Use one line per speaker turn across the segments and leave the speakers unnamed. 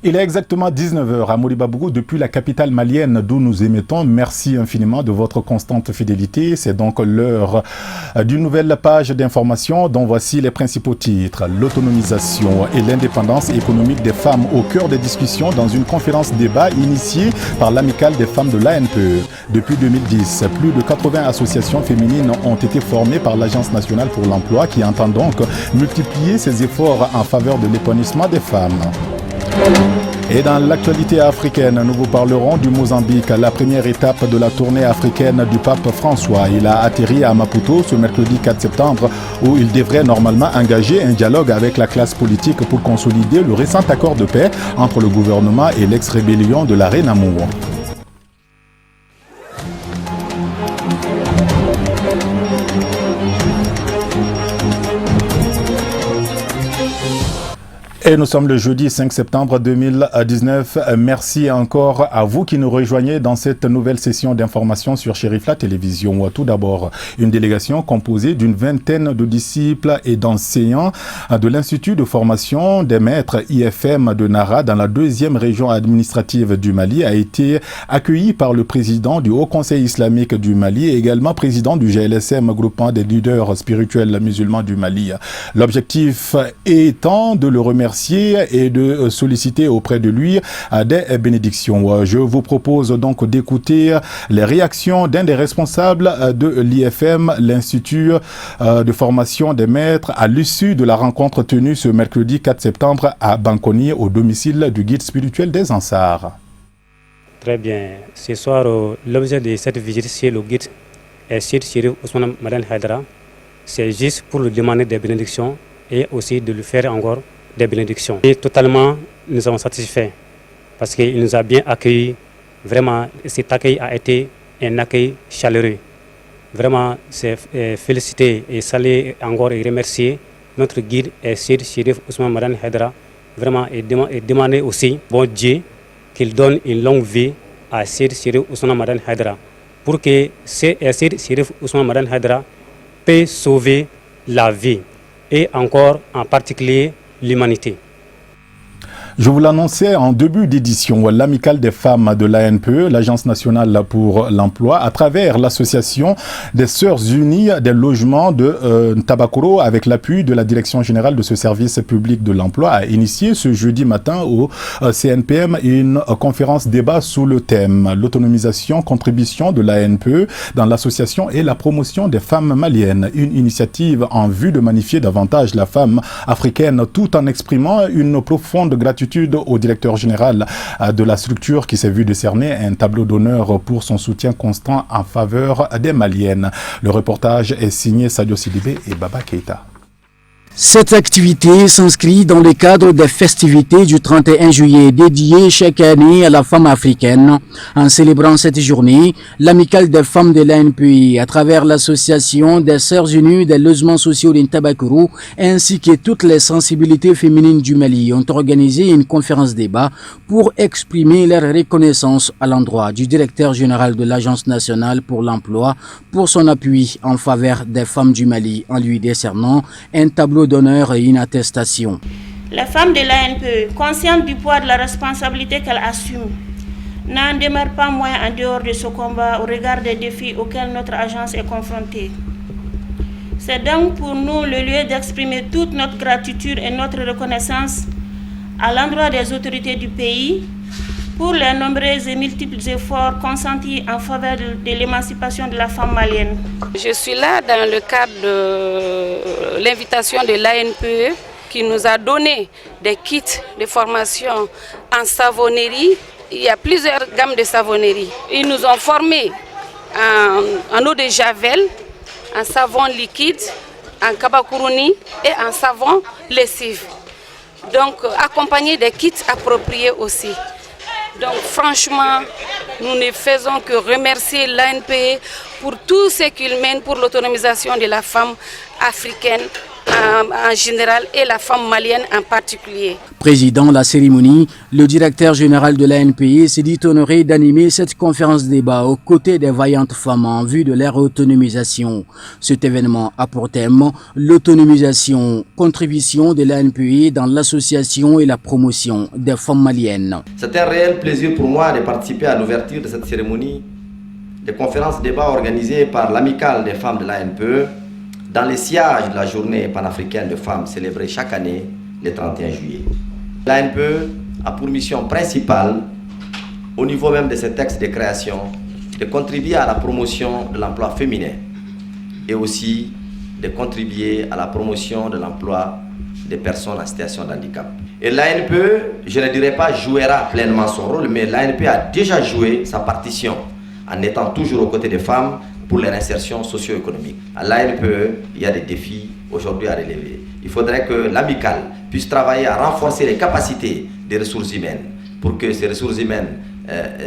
Il est exactement 19h à Moribabougou depuis la capitale malienne d'où nous émettons. Merci infiniment de votre constante fidélité. C'est donc l'heure d'une nouvelle page d'information dont voici les principaux titres. L'autonomisation et l'indépendance économique des femmes au cœur des discussions dans une conférence débat initiée par l'amicale des femmes de l'ANPE. Depuis 2010, plus de 80 associations féminines ont été formées par l'Agence nationale pour l'emploi qui entend donc multiplier ses efforts en faveur de l'épanouissement des femmes. Et dans l'actualité africaine, nous vous parlerons du Mozambique, la première étape de la tournée africaine du pape François. Il a atterri à Maputo ce mercredi 4 septembre où il devrait normalement engager un dialogue avec la classe politique pour consolider le récent accord de paix entre le gouvernement et l'ex-rébellion de la Renamo. Et nous sommes le jeudi 5 septembre 2019. Merci encore à vous qui nous rejoignez dans cette nouvelle session d'information sur Chérifla Télévision. Tout d'abord, une délégation composée d'une vingtaine de disciples et d'enseignants de l'Institut de formation des maîtres IFM de Nara dans la deuxième région administrative du Mali a été accueillie par le président du Haut Conseil islamique du Mali et également président du GLSM, groupement des leaders spirituels musulmans du Mali. L'objectif étant de le remercier et de solliciter auprès de lui des bénédictions. Je vous propose donc d'écouter les réactions d'un des responsables de l'IFM, l'Institut de formation des maîtres, à l'issue de la rencontre tenue ce mercredi 4 septembre à Bankoni, au domicile du guide spirituel des Ansars.
Très bien. Ce soir, l'objet de cette visite chez le guide est chez Chérif Ousmane Madan Haidara. C'est juste pour lui demander des bénédictions et aussi de lui faire encore des bénédictions. Et totalement, nous sommes satisfaits parce qu'il nous a bien accueillis. Vraiment, cet accueil a été un accueil chaleureux. Vraiment, c'est féliciter et saluer encore et remercier notre guide et Chérif Ousmane Madan Haidara. Vraiment, et demander aussi, bon Dieu, qu'il donne une longue vie à Chérif Ousmane Madan Haidara pour que Chérif Ousmane Madan Haidara puisse sauver la vie et encore en particulier l'humanité.
Je vous l'annonçais en début d'édition, l'amicale des femmes de l'ANPE, l'Agence nationale pour l'emploi, à travers l'association des Sœurs unies des logements de Tabakoro, avec l'appui de la Direction générale de ce service public de l'emploi, a initié ce jeudi matin au CNPM une conférence débat sous le thème l'autonomisation, contribution de l'ANPE dans l'association et la promotion des femmes maliennes. Une initiative en vue de magnifier davantage la femme africaine tout en exprimant une profonde gratitude au directeur général de la structure qui s'est vu décerner un tableau d'honneur pour son soutien constant en faveur des Maliennes. Le reportage est signé Sadio Sidibé et Baba Keita.
Cette activité s'inscrit dans le cadre des festivités du 31 juillet dédiées chaque année à la femme africaine. En célébrant cette journée, l'amicale des femmes de l'ANPE, à travers l'association des Sœurs unies des logements sociaux d'Intabakuru, ainsi que toutes les sensibilités féminines du Mali, ont organisé une conférence débat pour exprimer leur reconnaissance à l'endroit du directeur général de l'Agence nationale pour l'emploi pour son appui en faveur des femmes du Mali, en lui décernant un tableau d'honneur et une attestation.
La femme de l'ANPE, consciente du poids de la responsabilité qu'elle assume, n'en demeure pas moins en dehors de ce combat au regard des défis auxquels notre agence est confrontée. C'est donc pour nous le lieu d'exprimer toute notre gratitude et notre reconnaissance à l'endroit des autorités du pays pour les nombreux et multiples efforts consentis en faveur de l'émancipation de la femme malienne.
Je suis là dans le cadre de l'invitation de l'ANPE qui nous a donné des kits de formation en savonnerie. Il y a plusieurs gammes de savonnerie. Ils nous ont formés en eau de javel, en savon liquide, en kabakuruni et en savon lessive. Donc accompagné des kits appropriés aussi. Donc franchement, nous ne faisons que remercier l'ANPE pour tout ce qu'il mène pour l'autonomisation de la femme africaine en général et la femme malienne en particulier.
Président de la cérémonie, le directeur général de l'ANPE s'est dit honoré d'animer cette conférence débat aux côtés des vaillantes femmes en vue de leur autonomisation. Cet événement a pour thème l'autonomisation, contribution de l'ANPE dans l'association et la promotion des femmes maliennes.
C'est un réel plaisir pour moi de participer à l'ouverture de cette cérémonie de conférence débat organisée par l'Amicale des femmes de l'ANPE dans le sillage de la journée panafricaine de femmes célébrée chaque année le 31 juillet. L'ANPE a pour mission principale, au niveau même de ce texte de création, de contribuer à la promotion de l'emploi féminin et aussi de contribuer à la promotion de l'emploi des personnes en situation de handicap. Et l'ANPE, je ne dirais pas jouera pleinement son rôle, mais l'ANPE a déjà joué sa partition en étant toujours aux côtés des femmes pour leur insertion socio-économique. À l'ANPE, il y a des défis aujourd'hui à relever. Il faudrait que l'amicale puisse travailler à renforcer les capacités des ressources humaines pour que ces ressources humaines,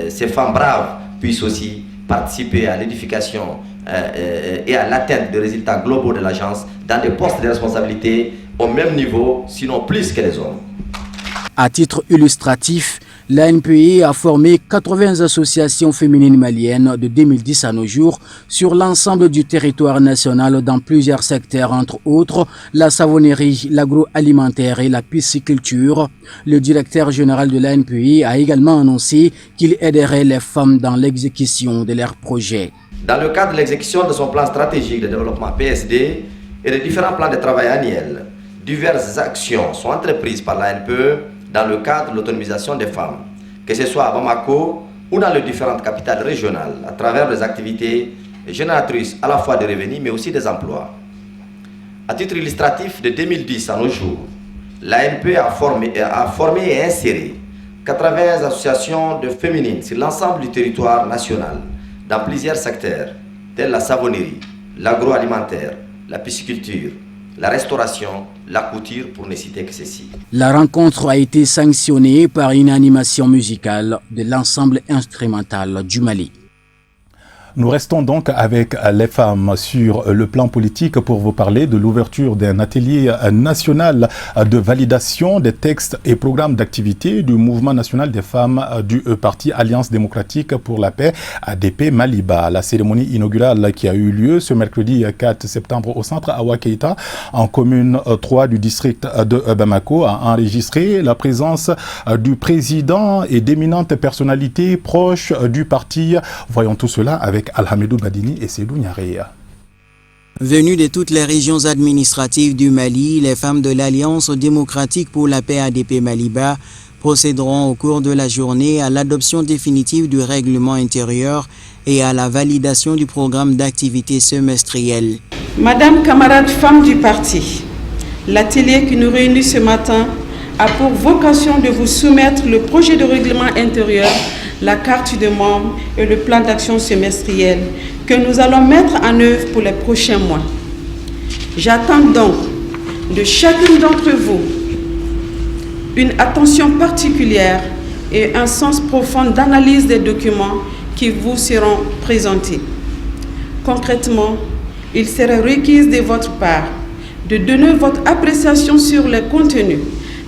ces femmes braves, puissent aussi participer à l'édification et à l'atteinte des résultats globaux de l'agence dans des postes de responsabilité au même niveau, sinon plus que les hommes.
À titre illustratif, l'ANPE a formé 80 associations féminines maliennes de 2010 à nos jours sur l'ensemble du territoire national dans plusieurs secteurs, entre autres la savonnerie, l'agroalimentaire et la pisciculture. Le directeur général de l'ANPE a également annoncé qu'il aiderait les femmes dans l'exécution de leurs projets.
Dans le cadre de l'exécution de son plan stratégique de développement PSD et des différents plans de travail annuels, diverses actions sont entreprises par l'ANPE dans le cadre de l'autonomisation des femmes, que ce soit à Bamako ou dans les différentes capitales régionales, à travers des activités génératrices à la fois de revenus mais aussi des emplois. À titre illustratif, de 2010 à nos jours, l'ANPE a formé et inséré 80 associations de féminines sur l'ensemble du territoire national, dans plusieurs secteurs, tels la savonnerie, l'agroalimentaire, la pisciculture, la restauration, la couture, pour ne citer que ceci.
La rencontre a été sanctionnée par une animation musicale de l'ensemble instrumental du Mali.
Nous restons donc avec les femmes sur le plan politique pour vous parler de l'ouverture d'un atelier national de validation des textes et programmes d'activité du mouvement national des femmes du parti Alliance démocratique pour la paix ADP Maliba. La cérémonie inaugurale qui a eu lieu ce mercredi 4 septembre au centre Awa Keita en commune 3 du district de Bamako a enregistré la présence du président et d'éminentes personnalités proches du parti. Voyons tout cela avec Alhamidou Badini et Sédou Nyareya.
Venues de toutes les régions administratives du Mali, les femmes de l'Alliance démocratique pour la paix ADP Maliba procéderont au cours de la journée à l'adoption définitive du règlement intérieur et à la validation du programme d'activité semestriel.
Madame, camarades femmes du parti, l'atelier qui nous réunit ce matin a pour vocation de vous soumettre le projet de règlement intérieur, la carte de membres et le plan d'action semestriel que nous allons mettre en œuvre pour les prochains mois. J'attends donc de chacune d'entre vous une attention particulière et un sens profond d'analyse des documents qui vous seront présentés. Concrètement, il serait requis de votre part de donner votre appréciation sur les contenus,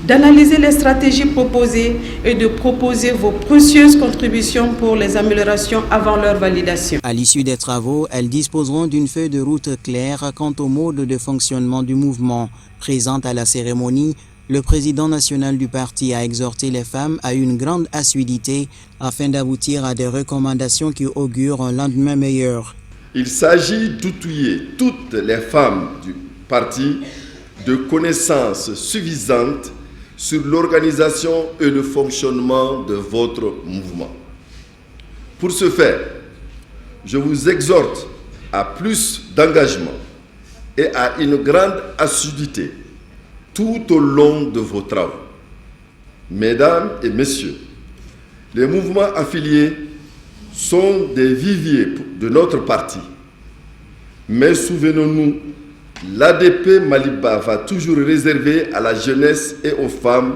d'analyser les stratégies proposées et de proposer vos précieuses contributions pour les améliorations avant leur validation.
À l'issue des travaux, elles disposeront d'une feuille de route claire quant au mode de fonctionnement du mouvement. Présente à la cérémonie, le président national du parti a exhorté les femmes à une grande assiduité afin d'aboutir à des recommandations qui augurent un lendemain meilleur.
Il s'agit d'outiller toutes les femmes du parti de connaissances suffisantes sur l'organisation et le fonctionnement de votre mouvement. Pour ce faire, je vous exhorte à plus d'engagement et à une grande assiduité tout au long de vos travaux. Mesdames et messieurs, les mouvements affiliés sont des viviers de notre parti. Mais souvenons-nous, l'ADP Maliba va toujours réserver à la jeunesse et aux femmes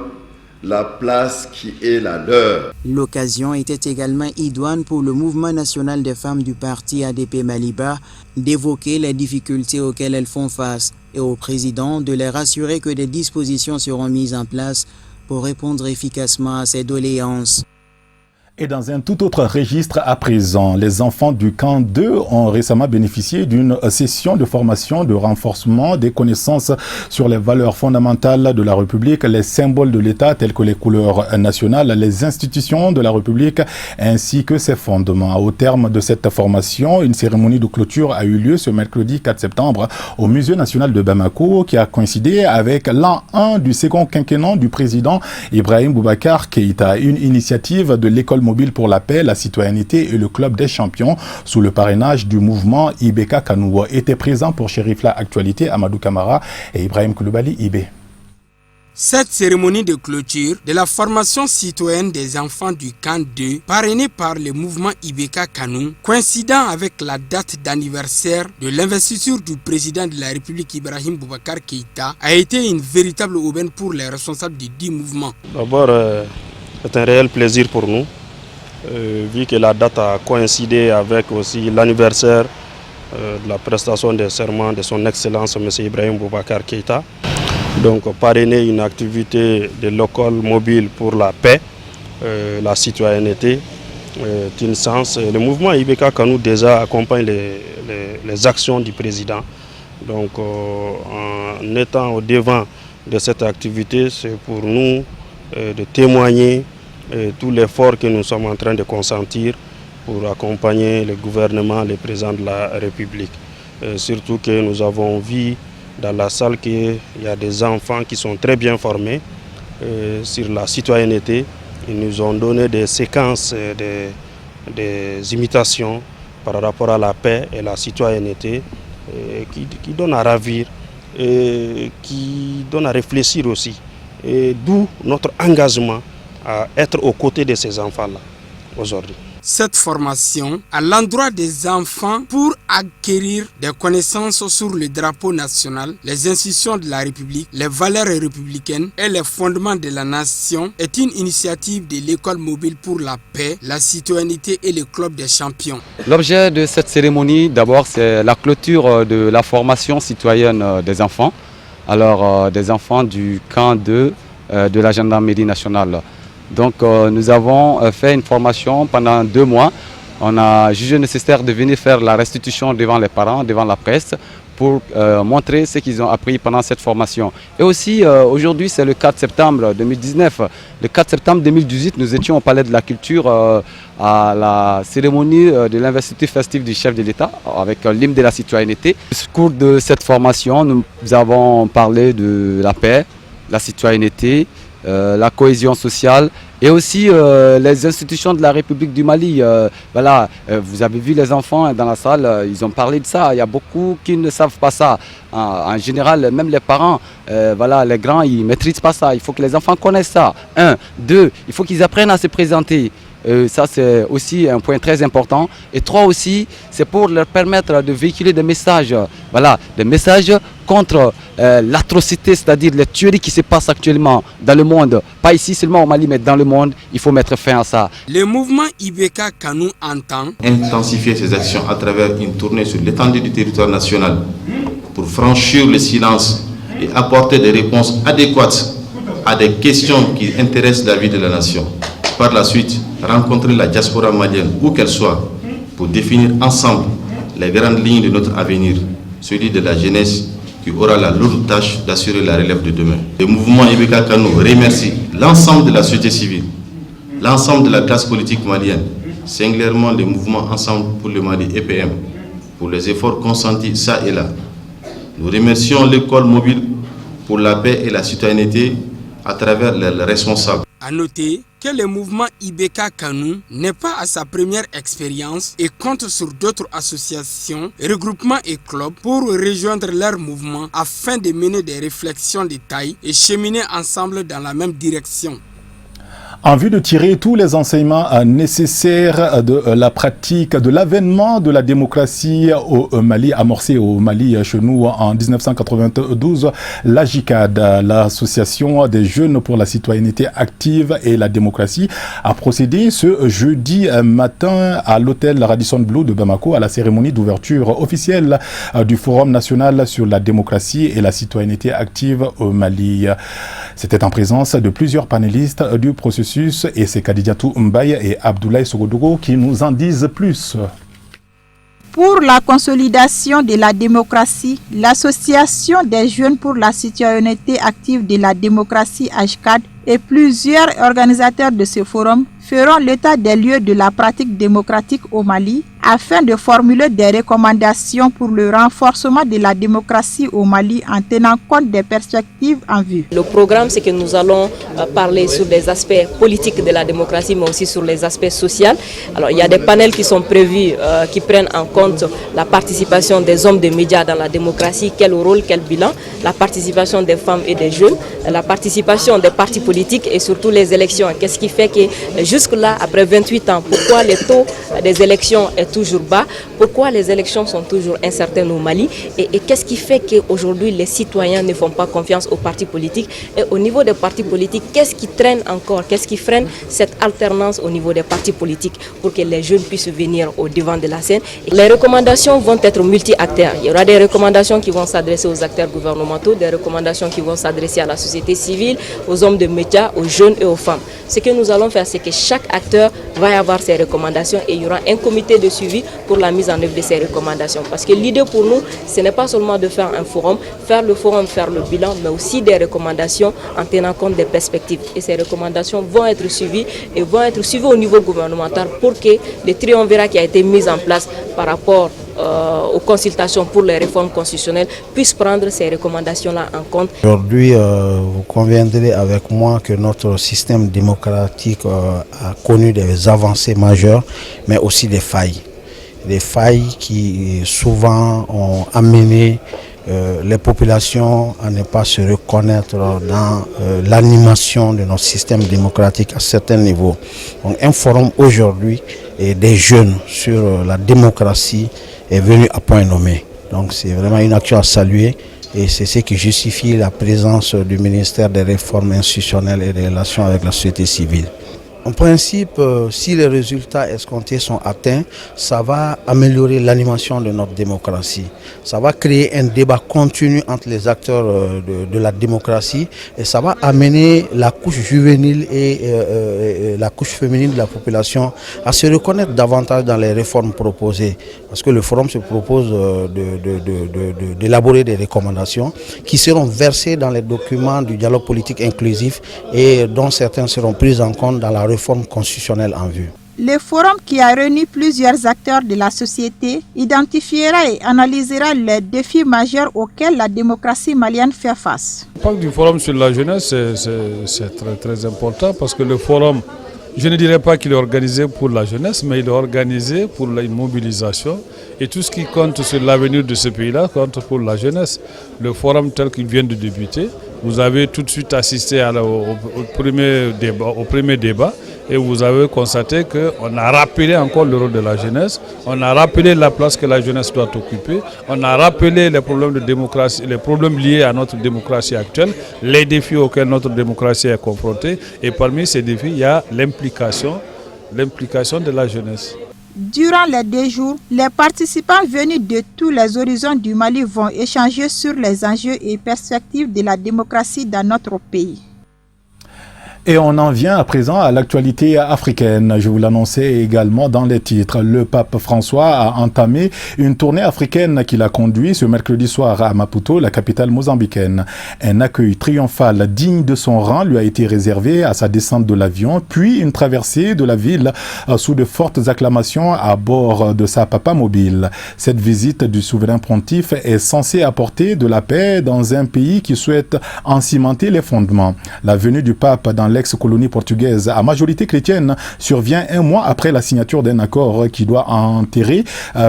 la place qui est la leur.
L'occasion était également idoine pour le mouvement national des femmes du parti ADP Maliba d'évoquer les difficultés auxquelles elles font face et au président de les rassurer que des dispositions seront mises en place pour répondre efficacement à ces doléances.
Et dans un tout autre registre à présent, les enfants du camp 2 ont récemment bénéficié d'une session de formation de renforcement des connaissances sur les valeurs fondamentales de la République, les symboles de l'État tels que les couleurs nationales, les institutions de la République ainsi que ses fondements. Au terme de cette formation, une cérémonie de clôture a eu lieu ce mercredi 4 septembre au Musée national de Bamako qui a coïncidé avec l'an 1 du second quinquennat du président Ibrahim Boubacar Keïta, une initiative de l'école mobile pour la paix, la citoyenneté et le club des champions sous le parrainage du mouvement Ibeka Kanou. Étaient présents pour Chérifla Actualité Amadou Kamara et Ibrahim Koulibaly Ibé.
Cette cérémonie de clôture de la formation citoyenne des enfants du camp 2, parrainée par le mouvement Ibeka Kanou, coïncidant avec la date d'anniversaire de l'investiture du président de la République Ibrahim Boubacar Keïta, a été une véritable aubaine pour les responsables du dit mouvement.
D'abord, c'est un réel plaisir pour nous, vu que la date a coïncidé avec aussi l'anniversaire de la prestation des serments de son Excellence M. Ibrahim Boubacar Keïta. Donc parrainer une activité de l'école mobile pour la paix, la citoyenneté, est un sens. Le mouvement Ibeka Kanou déjà accompagne les actions du président. Donc en étant au devant de cette activité, c'est pour nous de témoigner tout l'effort que nous sommes en train de consentir pour accompagner le gouvernement, le président de la République. Surtout que nous avons vu dans la salle qu'il y a des enfants qui sont très bien formés sur la citoyenneté. Ils nous ont donné des séquences, des imitations par rapport à la paix et la citoyenneté qui donnent à ravir et qui donnent à réfléchir aussi. Et d'où notre engagement à être aux côtés de ces enfants-là aujourd'hui.
Cette formation à l'endroit des enfants pour acquérir des connaissances sur le drapeau national, les institutions de la République, les valeurs républicaines et les fondements de la nation est une initiative de l'école mobile pour la paix, la citoyenneté et le club des champions.
L'objet de cette cérémonie, d'abord, c'est la clôture de la formation citoyenne des enfants. Alors, des enfants du camp 2 de la gendarmerie nationale. Donc nous avons fait une formation pendant 2 mois. On a jugé nécessaire de venir faire la restitution devant les parents, devant la presse, pour montrer ce qu'ils ont appris pendant cette formation. Et aussi, aujourd'hui, c'est le 4 septembre 2019. Le 4 septembre 2018, nous étions au Palais de la Culture à la cérémonie de l'investiture festive du chef de l'État avec l'hymne de la citoyenneté. Au cours de cette formation, nous avons parlé de la paix, la citoyenneté, la cohésion sociale et aussi les institutions de la République du Mali. Voilà, vous avez vu les enfants dans la salle, ils ont parlé de ça. Il y a beaucoup qui ne savent pas ça. En général, même les parents, voilà, les grands, ils ne maîtrisent pas ça. Il faut que les enfants connaissent ça. 1, 2, il faut qu'ils apprennent à se présenter. Ça, c'est aussi un point très important. Et 3 aussi, c'est pour leur permettre de véhiculer des messages. Voilà, des messages contre l'atrocité, c'est-à-dire les tueries qui se passent actuellement dans le monde. Pas ici seulement au Mali, mais dans le monde. Il faut mettre fin à ça.
Le mouvement Ibeka Kanou entend
intensifier ses actions à travers une tournée sur l'étendue du territoire national pour franchir le silence et apporter des réponses adéquates à des questions qui intéressent la vie de la nation. Par la suite, rencontrer la diaspora malienne, où qu'elle soit, pour définir ensemble les grandes lignes de notre avenir, celui de la jeunesse qui aura la lourde tâche d'assurer la relève de demain. Le mouvement Ibeka Kanou remercie l'ensemble de la société civile, l'ensemble de la classe politique malienne, singulièrement le mouvement Ensemble pour le Mali EPM, pour les efforts consentis ça et là. Nous remercions l'école mobile pour la paix et la citoyenneté à travers les responsables.
À noter que le mouvement Ibeka Kanou n'est pas à sa première expérience et compte sur d'autres associations, regroupements et clubs pour rejoindre leur mouvement afin de mener des réflexions de taille et cheminer ensemble dans la même direction.
En vue de tirer tous les enseignements nécessaires de la pratique de l'avènement de la démocratie au Mali, amorcé au Mali chez nous en 1992, la JICAD, l'Association des jeunes pour la citoyenneté active et la démocratie, a procédé ce jeudi matin à l'hôtel Radisson Blu de Bamako à la cérémonie d'ouverture officielle du Forum national sur la démocratie et la citoyenneté active au Mali. C'était en présence de plusieurs panélistes du processus et c'est Kadidiatou Mbaye et Abdoulaye Sogodogo qui nous en disent plus.
Pour la consolidation de la démocratie, l'Association des jeunes pour la citoyenneté active de la démocratie AJCAD et plusieurs organisateurs de ce forum feront l'état des lieux de la pratique démocratique au Mali afin de formuler des recommandations pour le renforcement de la démocratie au Mali en tenant compte des perspectives en vue.
Le programme, c'est que nous allons parler sur des aspects politiques de la démocratie, mais aussi sur les aspects sociaux. Alors, il y a des panels qui sont prévus qui prennent en compte la participation des hommes de médias dans la démocratie, quel rôle, quel bilan, la participation des femmes et des jeunes, la participation des partis politiques et surtout les élections. Qu'est-ce qui fait que jusque-là, après 28 ans, pourquoi le taux des élections est toujours bas, pourquoi les élections sont toujours incertaines au Mali et qu'est-ce qui fait qu'aujourd'hui les citoyens ne font pas confiance aux partis politiques et au niveau des partis politiques, qu'est-ce qui traîne encore, qu'est-ce qui freine cette alternance au niveau des partis politiques pour que les jeunes puissent venir au devant de la scène. Les recommandations vont être multi-acteurs. Il y aura des recommandations qui vont s'adresser aux acteurs gouvernementaux, des recommandations qui vont s'adresser à la société civile, aux hommes de médias, aux jeunes et aux femmes. Ce que nous allons faire, c'est que chaque acteur va avoir ses recommandations et il y aura un comité de suivi pour la mise en œuvre de ces recommandations. Parce que l'idée pour nous, ce n'est pas seulement de faire un forum, faire le bilan, mais aussi des recommandations en tenant compte des perspectives. Et ces recommandations vont être suivies et vont être suivies au niveau gouvernemental pour que le triumvirat qui a été mis en place par rapport aux consultations pour les réformes constitutionnelles puissent prendre ces recommandations-là en compte.
Aujourd'hui, vous conviendrez avec moi que notre système démocratique a connu des avancées majeures, mais aussi des failles. Des failles qui souvent ont amené les populations à ne pas se reconnaître dans l'animation de notre système démocratique à certains niveaux. Donc un forum aujourd'hui des jeunes sur la démocratie est venu à point nommé. Donc c'est vraiment une action à saluer et c'est ce qui justifie la présence du ministère des Réformes institutionnelles et des relations avec la société civile. En principe, si les résultats escomptés sont atteints, ça va améliorer l'animation de notre démocratie. Ça va créer un débat continu entre les acteurs de la démocratie et ça va amener la couche juvénile et la couche féminine de la population à se reconnaître davantage dans les réformes proposées. Parce que le forum se propose d'élaborer des recommandations qui seront versées dans les documents du dialogue politique inclusif et dont certaines seront prises en compte dans la réforme constitutionnelle en vue.
Le forum qui a réuni plusieurs acteurs de la société identifiera et analysera les défis majeurs auxquels la démocratie malienne fait face.
Le parc du forum sur la jeunesse, c'est très important parce que le forum, je ne dirais pas qu'il est organisé pour la jeunesse, mais il est organisé pour une mobilisation et tout ce qui compte sur l'avenir de ce pays-là compte pour la jeunesse. Le forum tel qu'il vient de débuter, vous avez tout de suite assisté au premier débat et vous avez constaté qu'on a rappelé encore le rôle de la jeunesse, on a rappelé la place que la jeunesse doit occuper, on a rappelé les problèmes de démocratie, les problèmes liés à notre démocratie actuelle, les défis auxquels notre démocratie est confrontée et parmi ces défis, il y a l'implication de la jeunesse.
Durant les 2 jours, les participants venus de tous les horizons du Mali vont échanger sur les enjeux et perspectives de la démocratie dans notre pays.
Et on en vient à présent à l'actualité africaine. Je vous l'annonçais également dans les titres. Le pape François a entamé une tournée africaine qu'il a conduit ce mercredi soir à Maputo, la capitale mozambicaine. Un accueil triomphal digne de son rang lui a été réservé à sa descente de l'avion, puis une traversée de la ville sous de fortes acclamations à bord de sa papamobile. Cette visite du souverain pontife est censée apporter de la paix dans un pays qui souhaite en cimenter les fondements. La venue du pape dans l'ex-colonie portugaise à majorité chrétienne survient un mois après la signature d'un accord qui doit enterrer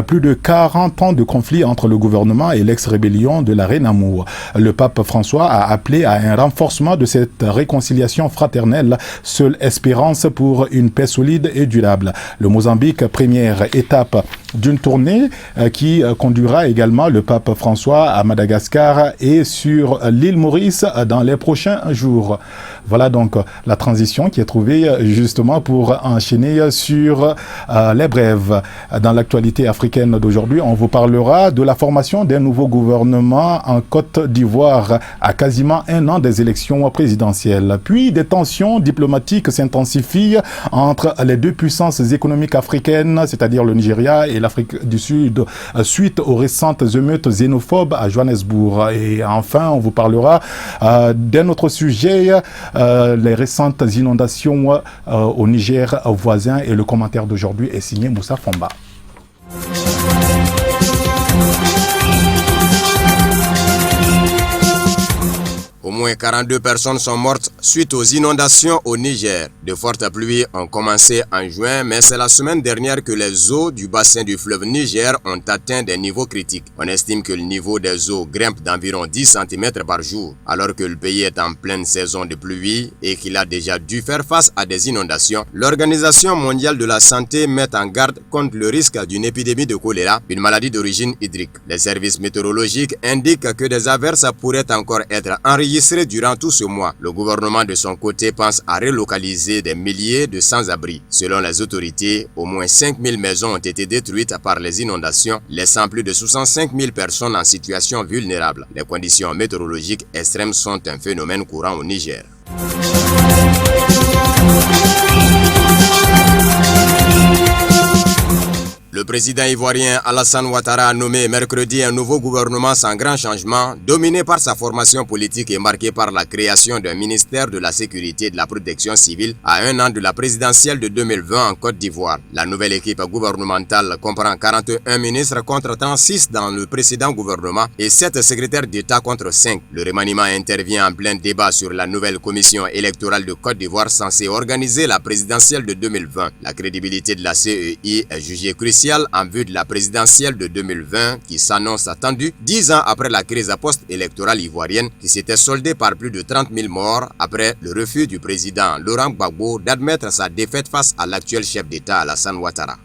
plus de 40 ans de conflit entre le gouvernement et l'ex-rébellion de la Reine Amour. Le pape François a appelé à un renforcement de cette réconciliation fraternelle, seule espérance pour une paix solide et durable. Le Mozambique, première étape d'une tournée qui conduira également le pape François à Madagascar et sur l'île Maurice dans les prochains jours. Voilà donc la transition qui est trouvée justement pour enchaîner sur les brèves. Dans l'actualité africaine d'aujourd'hui, on vous parlera de la formation d'un nouveau gouvernement en Côte d'Ivoire à quasiment un an des élections présidentielles. Puis des tensions diplomatiques s'intensifient entre les deux puissances économiques africaines, c'est-à-dire le Nigeria et l'Afrique du Sud, suite aux récentes émeutes xénophobes à Johannesburg. Et enfin, on vous parlera d'un autre sujet, les récentes inondations au Niger voisin, et le commentaire d'aujourd'hui est signé Moussa Fomba.
Au moins 42 personnes sont mortes suite aux inondations au Niger. De fortes pluies ont commencé en juin, mais c'est la semaine dernière que les eaux du bassin du fleuve Niger ont atteint des niveaux critiques. On estime que le niveau des eaux grimpe d'environ 10 cm par jour, alors que le pays est en pleine saison de pluie et qu'il a déjà dû faire face à des inondations. L'Organisation mondiale de la santé met en garde contre le risque d'une épidémie de choléra, une maladie d'origine hydrique. Les services météorologiques indiquent que des averses pourraient encore être enregistrées durant tout ce mois. Le gouvernement de son côté pense à relocaliser des milliers de sans-abri. Selon les autorités, au moins 5000 maisons ont été détruites par les inondations, laissant plus de 65 000 personnes en situation vulnérable. Les conditions météorologiques extrêmes sont un phénomène courant au Niger. Le président ivoirien Alassane Ouattara a nommé mercredi un nouveau gouvernement sans grand changement, dominé par sa formation politique et marqué par la création d'un ministère de la sécurité et de la protection civile à un an de la présidentielle de 2020 en Côte d'Ivoire. La nouvelle équipe gouvernementale comprend 41 ministres contre 36 dans le précédent gouvernement et 7 secrétaires d'État contre 5. Le remaniement intervient en plein débat sur la nouvelle commission électorale de Côte d'Ivoire censée organiser la présidentielle de 2020. La crédibilité de la CEI est jugée cruciale en vue de la présidentielle de 2020 qui s'annonce attendue 10 ans après la crise post-électorale ivoirienne qui s'était soldée par plus de 30 000 morts après le refus du président Laurent Gbagbo d'admettre sa défaite face à l'actuel chef d'État Alassane Ouattara.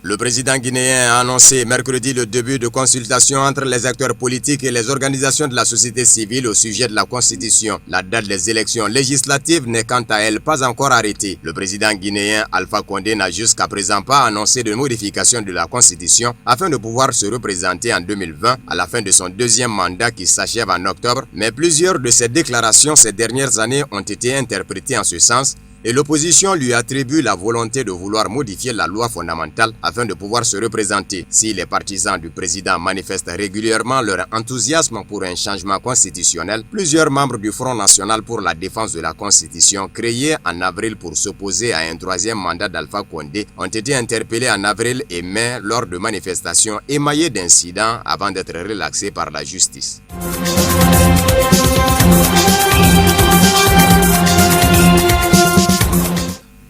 Le président guinéen a annoncé mercredi le début de consultations entre les acteurs politiques et les organisations de la société civile au sujet de la Constitution. La date des élections législatives n'est quant à elle pas encore arrêtée. Le président guinéen Alpha Condé n'a jusqu'à présent pas annoncé de modification de la Constitution afin de pouvoir se représenter en 2020 à la fin de son deuxième mandat qui s'achève en octobre. Mais plusieurs de ses déclarations ces dernières années ont été interprétées en ce sens, et l'opposition lui attribue la volonté de vouloir modifier la loi fondamentale afin de pouvoir se représenter. Si les partisans du président manifestent régulièrement leur enthousiasme pour un changement constitutionnel, plusieurs membres du Front National pour la défense de la Constitution, créé en avril pour s'opposer à un troisième mandat d'Alpha Condé, ont été interpellés en avril et mai lors de manifestations émaillées d'incidents avant d'être relaxés par la justice.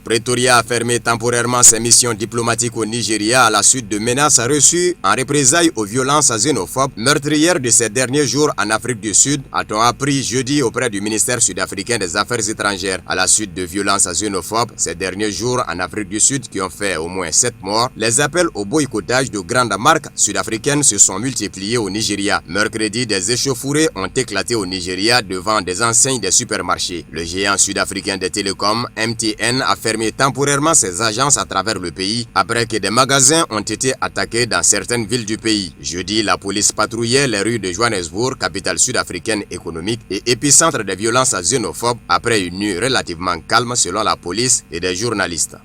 Pretoria a fermé temporairement ses missions diplomatiques au Nigeria à la suite de menaces reçues en représailles aux violences xénophobes meurtrières de ces derniers jours en Afrique du Sud, a-t-on appris jeudi auprès du ministère sud-africain des Affaires étrangères. À la suite de violences xénophobes ces derniers jours en Afrique du Sud qui ont fait au moins 7 morts, les appels au boycottage de grandes marques sud-africaines se sont multipliés au Nigeria. Mercredi, des échauffourées ont éclaté au Nigeria devant des enseignes des supermarchés. Le géant sud-africain des télécoms, MTN, a fermé temporairement ses agences à travers le pays après que des magasins ont été attaqués dans certaines villes du pays. Jeudi, la police patrouillait les rues de Johannesburg, capitale sud-africaine économique et épicentre des violences xénophobes après une nuit relativement calme selon la police et des journalistes.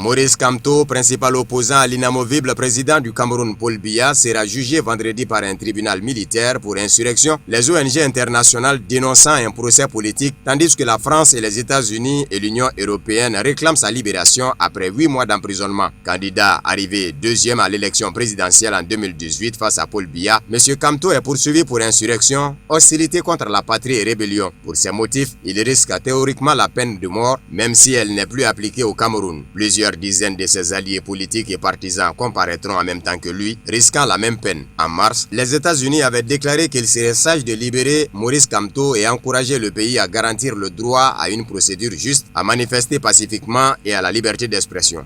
Maurice Kamto, principal opposant à l'inamovible président du Cameroun Paul Biya, sera jugé vendredi par un tribunal militaire pour insurrection. Les ONG internationales dénonçant un procès politique, tandis que la France et les États-Unis et l'Union européenne réclament sa libération après 8 mois d'emprisonnement. Candidat arrivé deuxième à l'élection présidentielle en 2018 face à Paul Biya, M. Kamto est poursuivi pour insurrection, hostilité contre la patrie et rébellion. Pour ces motifs, il risque théoriquement la peine de mort, même si elle n'est plus appliquée au Cameroun. Plusieurs dizaines de ses alliés politiques et partisans comparaîtront en même temps que lui, risquant la même peine. En mars, les États-Unis avaient déclaré qu'il serait sage de libérer Maurice Kamto et encourager le pays à garantir le droit à une procédure juste, à manifester pacifiquement et à la liberté d'expression.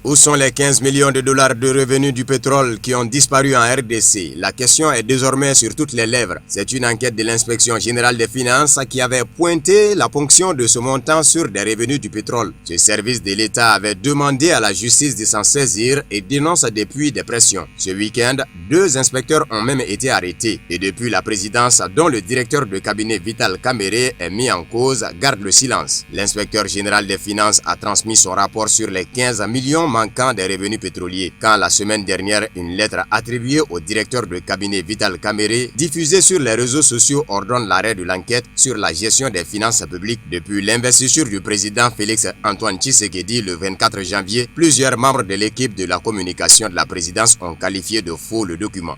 Où sont les 15 millions de dollars de revenus du pétrole qui ont disparu en RDC? La question est désormais sur toutes les lèvres. C'est une enquête de l'Inspection générale des finances qui avait pointé la ponction de ce montant sur des revenus du pétrole. Ce service de l'État avait demandé à la justice de s'en saisir et dénonce depuis des pressions. Ce week-end, 2 inspecteurs ont même été arrêtés. Et depuis la présidence, dont le directeur de cabinet Vital Kamere est mis en cause, garde le silence. L'inspecteur général des finances a transmis son rapport sur les 15 millions manquant des revenus pétroliers, quand la semaine dernière, une lettre attribuée au directeur de cabinet Vital Kamere, diffusée sur les réseaux sociaux, ordonne l'arrêt de l'enquête sur la gestion des finances publiques. Depuis l'investiture du président Félix Antoine Tshisekedi le 24 janvier, plusieurs membres de l'équipe de la communication de la présidence ont qualifié de faux le document.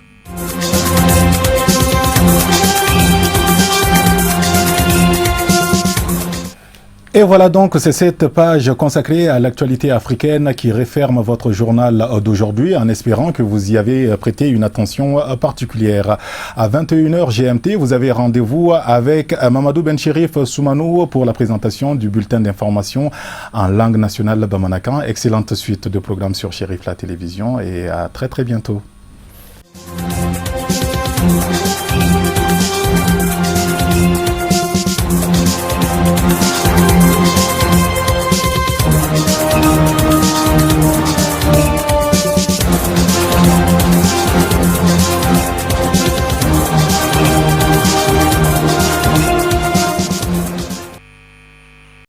Et voilà donc, c'est cette page consacrée à l'actualité africaine qui referme votre journal d'aujourd'hui, en espérant que vous y avez prêté une attention particulière. À 21h GMT, vous avez rendez-vous avec Mamadou Benchirif Soumanou pour la présentation du bulletin d'information en langue nationale bamanakan. Excellente suite de programmes sur Chérif la télévision et à très bientôt.